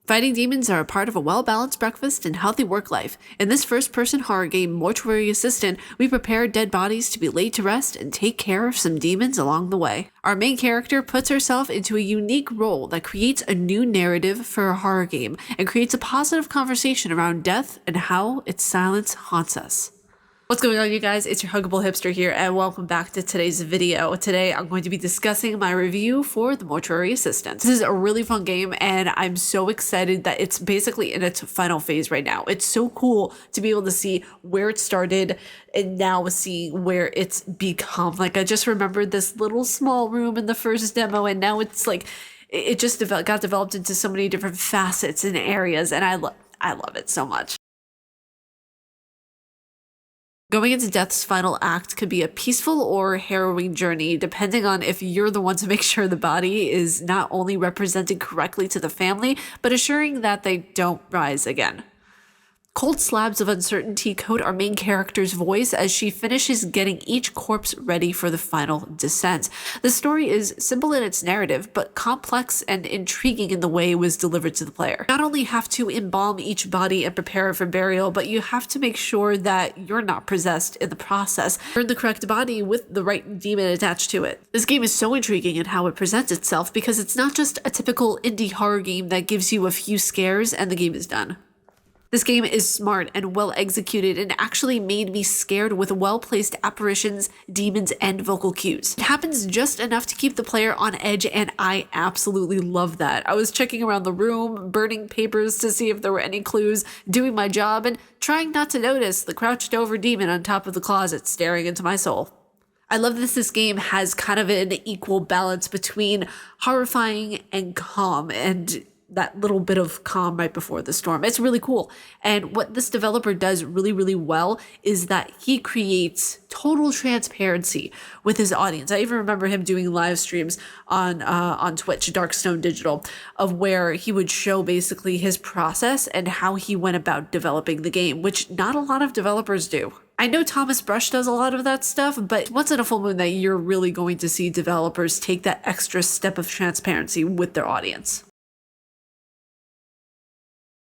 Fighting demons are a part of a well-balanced breakfast and healthy work life. In this first-person horror game, Mortuary Assistant, we prepare dead bodies to be laid to rest and take care of some demons along the way. Our main character puts herself into a unique role that creates a new narrative for a horror game and creates a positive conversation around death and how its silence haunts us. What's going on, you guys? It's your Huggable Hipster here, and welcome back to today's video. Today, I'm going to be discussing my review for the Mortuary Assistant. This is a really fun game, and I'm so excited that it's basically in its final phase right now. It's so cool to be able to see where it started and now see where it's become. Like, I just remembered this little small room in the first demo, and now it's like, it just got developed into so many different facets and areas, and I love it so much. Going into Death's final act could be a peaceful or harrowing journey, depending on if you're the one to make sure the body is not only represented correctly to the family, but assuring that they don't rise again. Cold slabs of uncertainty coat our main character's voice as she finishes getting each corpse ready for the final descent. The story is simple in its narrative, but complex and intriguing in the way it was delivered to the player. You not only have to embalm each body and prepare it for burial, but you have to make sure that you're not possessed in the process. Burn the correct body with the right demon attached to it. This game is so intriguing in how it presents itself because it's not just a typical indie horror game that gives you a few scares and the game is done. This game is smart and well executed and actually made me scared with well-placed apparitions, demons, and vocal cues. It happens just enough to keep the player on edge, and I absolutely love that. I was checking around the room, burning papers to see if there were any clues, doing my job, and trying not to notice the crouched over demon on top of the closet staring into my soul. I love that this game has kind of an equal balance between horrifying and calm, and that little bit of calm right before the storm. It's really cool. And what this developer does really, really well is that he creates total transparency with his audience. I even remember him doing live streams on Twitch, Darkstone Digital, of where he would show basically his process and how he went about developing the game, which not a lot of developers do. I know Thomas Brush does a lot of that stuff, but once in a full moon that you're really going to see developers take that extra step of transparency with their audience.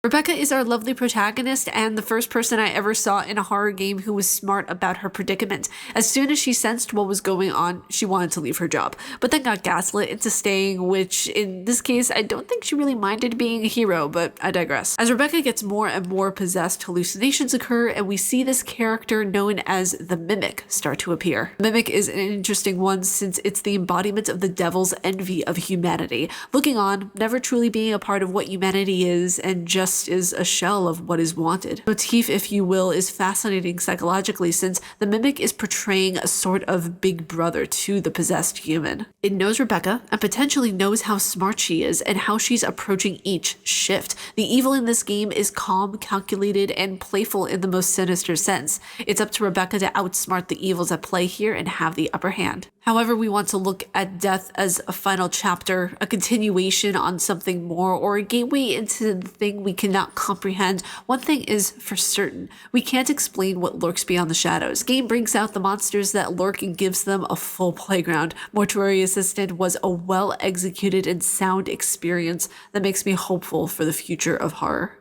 Rebecca is our lovely protagonist and the first person I ever saw in a horror game who was smart about her predicament. As soon as she sensed what was going on, she wanted to leave her job, but then got gaslit into staying, which in this case, I don't think she really minded being a hero, but I digress. As Rebecca gets more and more possessed, hallucinations occur, and we see this character known as the Mimic start to appear. The Mimic is an interesting one since it's the embodiment of the devil's envy of humanity, looking on, never truly being a part of what humanity is, and just is a shell of what is wanted. Motif, if you will, is fascinating psychologically since the Mimic is portraying a sort of big brother to the possessed human. It knows Rebecca and potentially knows how smart she is and how she's approaching each shift. The evil in this game is calm, calculated, and playful in the most sinister sense. It's up to Rebecca to outsmart the evils at play here and have the upper hand. However, we want to look at death as a final chapter, a continuation on something more, or a gateway into the thing we cannot comprehend. One thing is for certain, we can't explain what lurks beyond the shadows. Game brings out the monsters that lurk and gives them a full playground. Mortuary Assistant was a well-executed and sound experience that makes me hopeful for the future of horror.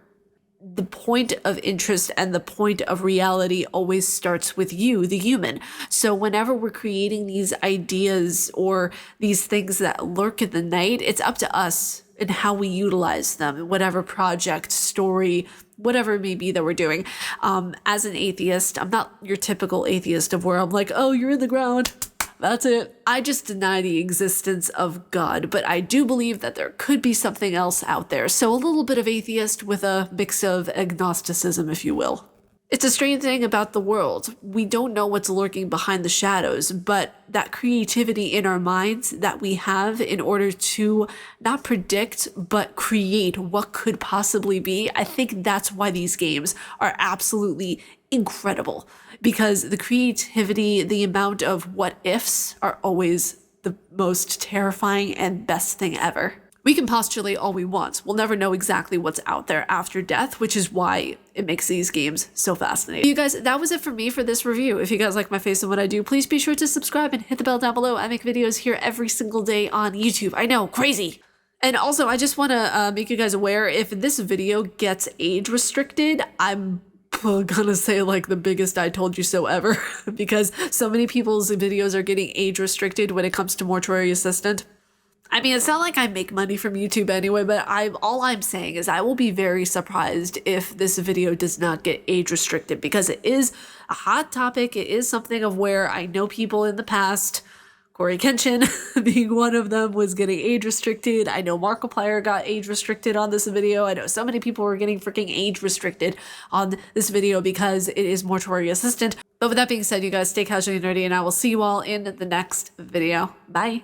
The point of interest and the point of reality always starts with you, the human. So whenever we're creating these ideas or these things that lurk in the night, it's up to us and how we utilize them, whatever project, story, whatever it may be that we're doing. As an atheist, I'm not your typical atheist of where I'm like, oh, you're in the ground. That's it. I just deny the existence of God, but I do believe that there could be something else out there. So a little bit of atheist with a mix of agnosticism, if you will. It's a strange thing about the world. We don't know what's lurking behind the shadows, but that creativity in our minds that we have in order to not predict, but create what could possibly be, I think that's why these games are absolutely incredible. Because the creativity, the amount of what ifs are always the most terrifying and best thing ever. We can postulate all we want. We'll never know exactly what's out there after death, which is why it makes these games so fascinating. You guys, that was it for me for this review. If you guys like my face and what I do, please be sure to subscribe and hit the bell down below. I make videos here every single day on YouTube. I know, crazy. And also, I just want to make you guys aware, if this video gets age restricted, I'm gonna say like the biggest I told you so ever because so many people's videos are getting age restricted when it comes to Mortuary Assistant. I mean, it's not like I make money from YouTube anyway, but all I'm saying is I will be very surprised if this video does not get age restricted because it is a hot topic. It is something of where I know people in the past, Corey Kenshin being one of them, was getting age restricted. I know Markiplier got age restricted on this video. I know so many people were getting freaking age restricted on this video because it is Mortuary Assistant. But with that being said, you guys stay casually nerdy and I will see you all in the next video. Bye.